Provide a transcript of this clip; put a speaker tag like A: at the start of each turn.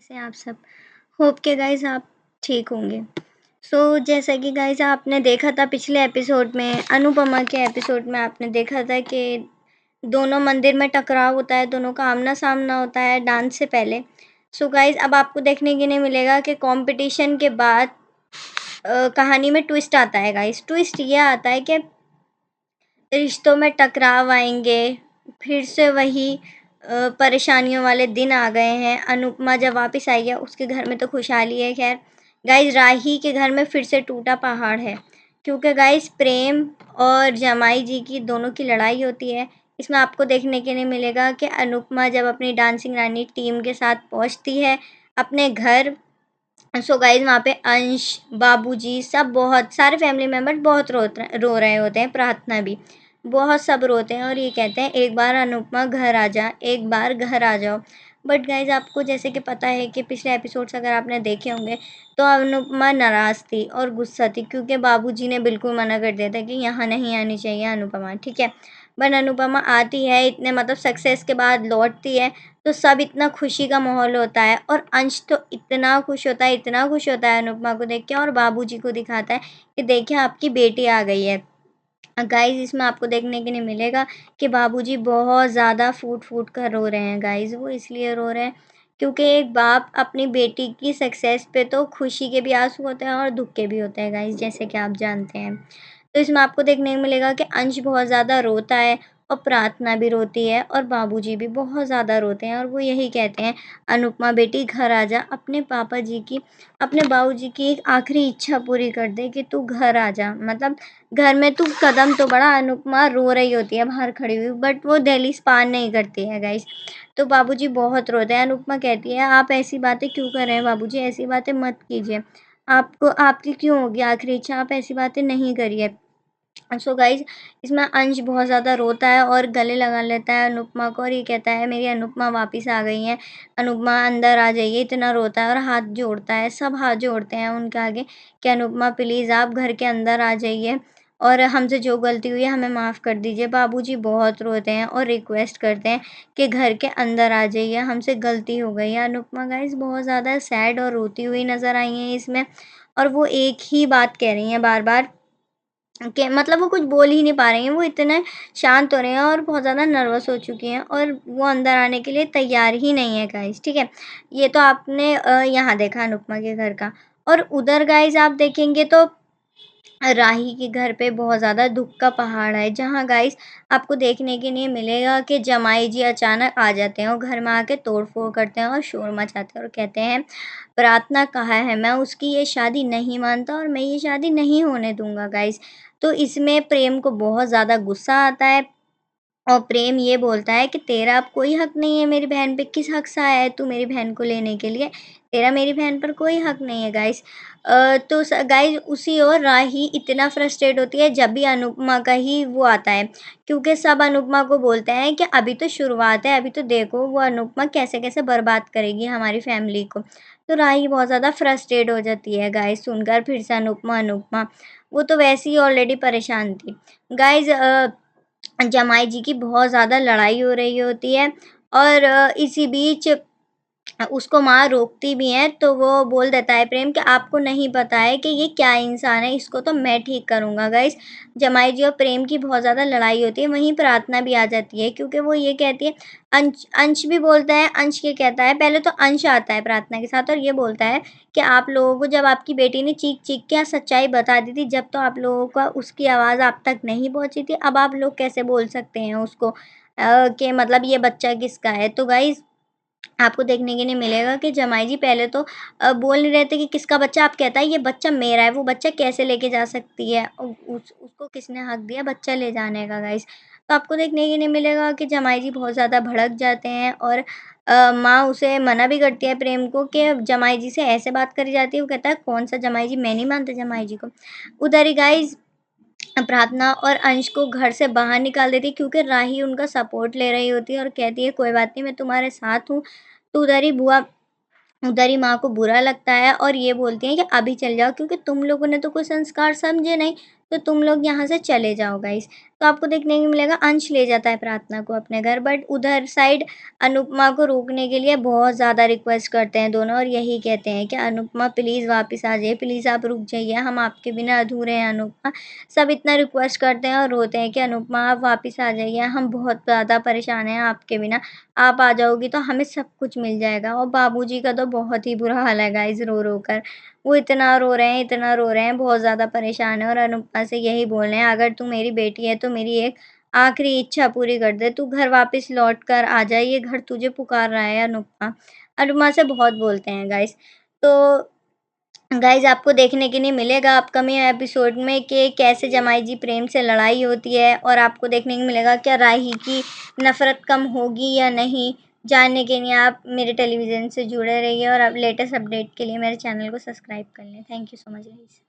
A: कैसे हैं आप सब? होप के गाइज़ आप ठीक होंगे। जैसा कि गाइज़ आपने देखा था पिछले एपिसोड में, अनुपमा के एपिसोड में आपने देखा था कि दोनों मंदिर में टकराव होता है, दोनों का आमना-सामना होता है डांस से पहले। गाइज़ अब आपको देखने के लिए मिलेगा कि कॉम्पिटिशन के बाद कहानी में ट्विस्ट आता है गाइज़। ट्विस्ट ये आता है कि रिश्तों में टकराव आएँगे, फिर से वही परेशानियों वाले दिन आ गए हैं। अनुपमा जब वापस आई है, उसके घर में तो खुशहाली है खैर। गाइज़ राही के घर में फिर से टूटा पहाड़ है, क्योंकि गाइज़ प्रेम और जमाई जी की दोनों की लड़ाई होती है। इसमें आपको देखने के लिए मिलेगा कि अनुपमा जब अपनी डांसिंग रानी टीम के साथ पहुँचती है अपने घर, गाइज़ वहाँ पे अंश, बाबूजी सब बहुत सारे फैमिली मेंबर्स बहुत रो रहे होते हैं, प्रार्थना भी। बहुत सब रोते हैं और ये कहते हैं एक बार अनुपमा घर आ जा, एक बार घर आ जाओ। बट गाइज़ आपको जैसे कि पता है कि पिछले एपिसोड्स अगर आपने देखे होंगे तो अनुपमा नाराज़ थी और गुस्सा थी, क्योंकि बाबूजी ने बिल्कुल मना कर दिया था कि यहाँ नहीं आनी चाहिए अनुपमा, ठीक है। बट अनुपमा आती है, इतने मतलब सक्सेस के बाद लौटती है, तो सब इतना खुशी का माहौल होता है और अंश तो इतना खुश होता है, इतना खुश होता है अनुपमा को देख के, और बाबूजी को दिखाता है कि देखिए आपकी बेटी आ गई है। गाइज़ इसमें आपको देखने के लिए मिलेगा कि बाबूजी बहुत ज़्यादा फूट-फूट कर रो रहे हैं गाइज़। वो इसलिए रो रहे हैं क्योंकि एक बाप अपनी बेटी की सक्सेस पे तो खुशी के भी आँसू होते हैं और दुःख के भी होते हैं गाइज़, जैसे कि आप जानते हैं। तो इसमें आपको देखने को मिलेगा कि अंश बहुत ज़्यादा रोता है और प्रार्थना भी रोती है और बाबूजी भी बहुत ज़्यादा रोते हैं और वो यही कहते हैं, अनुपमा बेटी घर आ जा, अपने बाबूजी की एक आखिरी इच्छा पूरी कर दे कि तू घर आ जा। मतलब घर में तू कदम तो बढ़ा। अनुपमा रो रही होती है बाहर खड़ी हुई, बट वो दहलीज़ पार नहीं करती है गाइज़। तो बाबूजी बहुत रोते हैं। अनुपमा कहती है, आप ऐसी बातें क्यों कर रहे हैं बाबूजी? ऐसी बातें मत कीजिए। आपको आपकी क्यों होगी आखिरी इच्छा? आप ऐसी बातें नहीं करिए। गाइज़ इसमें अंश बहुत ज़्यादा रोता है और गले लगा लेता है अनुपमा को और ये कहता है, मेरी अनुपमा वापस आ गई हैं, अनुपमा अंदर आ जाइए। इतना रोता है और हाथ जोड़ता है, सब हाथ जोड़ते हैं उनके आगे कि अनुपमा प्लीज़ आप घर के अंदर आ जाइए और हमसे जो गलती हुई है हमें माफ़ कर दीजिए। बाबूजी बहुत रोते हैं और रिक्वेस्ट करते हैं कि घर के अंदर आ जाइए, हमसे गलती हो गई है। अनुपमा गाइज़ बहुत ज़्यादा सैड और रोती हुई नज़र आई हैं इसमें, और वो एक ही बात कह रही हैं बार-बार कि मतलब वो कुछ बोल ही नहीं पा रही हैं, वो इतने शांत हो रहे हैं और बहुत ज़्यादा नर्वस हो चुकी हैं और वो अंदर आने के लिए तैयार ही नहीं है गाइज़, ठीक है। ये तो आपने यहाँ देखा अनुपमा के घर का, और उधर गाइज़ आप देखेंगे तो राही के घर पे बहुत ज़्यादा दुःख का पहाड़ है, जहाँ गाइस आपको देखने के लिए मिलेगा कि जमाई जी अचानक आ जाते हैं और घर में आके तोड़-फोड़ करते हैं और शोर मचाते हैं और कहते हैं, प्रार्थना कहाँ है? मैं उसकी ये शादी नहीं मानता और मैं ये शादी नहीं होने दूँगा गाइस। तो इसमें प्रेम को बहुत ज़्यादा गुस्सा आता है और प्रेम ये बोलता है कि तेरा अब कोई हक नहीं है मेरी बहन पे, किस हक से आया है तू मेरी बहन को लेने के लिए? तेरा मेरी बहन पर कोई हक नहीं है गाइस। तो गाइस उसी ओर राही इतना फ्रस्ट्रेट होती है जब भी अनुपमा का ही वो आता है, क्योंकि सब अनुपमा को बोलते हैं कि अभी तो शुरुआत है, अभी तो देखो वो अनुपमा कैसे-कैसे बर्बाद करेगी हमारी फैमिली को। तो राही बहुत ज़्यादा फ्रस्ट्रेट हो जाती है गाइस सुनकर, फिर से अनुपमा, अनुपमा। वो तो वैसे ही ऑलरेडी परेशान थी। गाइस जमाई जी की बहुत ज़्यादा लड़ाई हो रही होती है और इसी बीच उसको माँ रोकती भी हैं, तो वो बोल देता है प्रेम कि आपको नहीं पता है कि ये क्या इंसान है, इसको तो मैं ठीक करूँगा गाइस। जमाई जी और प्रेम की बहुत ज़्यादा लड़ाई होती है, वहीं प्रार्थना भी आ जाती है क्योंकि वो ये कहती है, अंश अंश भी बोलता है, अंश ये कहता है, पहले तो अंश आता है प्रार्थना के साथ और ये बोलता है कि आप लोगों को जब आपकी बेटी ने चीख-चीख के सच्चाई बता दी थी, जब तो आप लोगों का उसकी आवाज़ आप तक नहीं पहुँची थी, अब आप लोग कैसे बोल सकते हैं उसको कि मतलब ये बच्चा किसका है? तो गाइस आपको देखने के लिए मिलेगा कि जमाई जी पहले तो बोल नहीं रहे थे कि किसका बच्चा, आप कहता है ये बच्चा मेरा है, वो बच्चा कैसे लेके जा सकती है? उसको किसने हक दिया बच्चा ले जाने का गाइस? तो आपको देखने के लिए मिलेगा कि जमाई जी बहुत ज़्यादा भड़क जाते हैं और माँ उसे मना भी करती है प्रेम को कि जमाई जी से ऐसे बात करी जाती है, वो कहता है कौन-सा जमाई जी? मैं नहीं मानता जमाई जी को। उधर ही गाइस प्रार्थना और अंश को घर से बाहर निकाल देती है क्योंकि राही उनका सपोर्ट ले रही होती है और कहती है कोई बात नहीं, मैं तुम्हारे साथ हूँ। तो उधर ही माँ को बुरा लगता है और ये बोलती हैं कि अभी चले जाओ क्योंकि तुम लोगों ने तो कोई संस्कार समझे नहीं, तो तुम लोग यहाँ से चले जाओ गाइस। तो आपको देखने को मिलेगा अंश ले जाता है प्रार्थना को अपने घर, बट उधर साइड अनुपमा को रोकने के लिए बहुत ज़्यादा रिक्वेस्ट करते हैं दोनों और यही कहते हैं कि अनुपमा प्लीज़ वापस आ जाइए, प्लीज़ आप रुक जाइए, हम आपके बिना अधूरे हैं अनुपमा। सब इतना रिक्वेस्ट करते हैं और रोते हैं कि अनुपमा आप वापस आ जाइए, हम बहुत ज़्यादा परेशान हैं आपके बिना, आप आ जाओगी तो हमें सब कुछ मिल जाएगा। और बाबूजी का तो बहुत ही बुरा हाल है गाइज़ रो-रो कर। वो इतना रो रहे हैं, इतना रो रहे हैं, बहुत ज़्यादा परेशान हैं और अनुपमा से यही बोल रहे हैं, अगर तू मेरी बेटी है तो मेरी एक आखिरी इच्छा पूरी कर दे, तू घर वापस लौट कर आ जा, ये घर तुझे पुकार रहा है अनुपमा। अनुपमा से बहुत बोलते हैं गाइस। तो गाइस आपको देखने के लिए मिलेगा अपकमिंग एपिसोड में कि कैसे जमाई जी प्रेम से लड़ाई होती है और आपको देखने को मिलेगा क्या राही की नफ़रत कम होगी या नहीं। जानने के लिए आप मेरे टेलीविज़न से जुड़े रहिए और आप लेटेस्ट अपडेट के लिए मेरे चैनल को सब्सक्राइब कर लें। Thank you so much guys.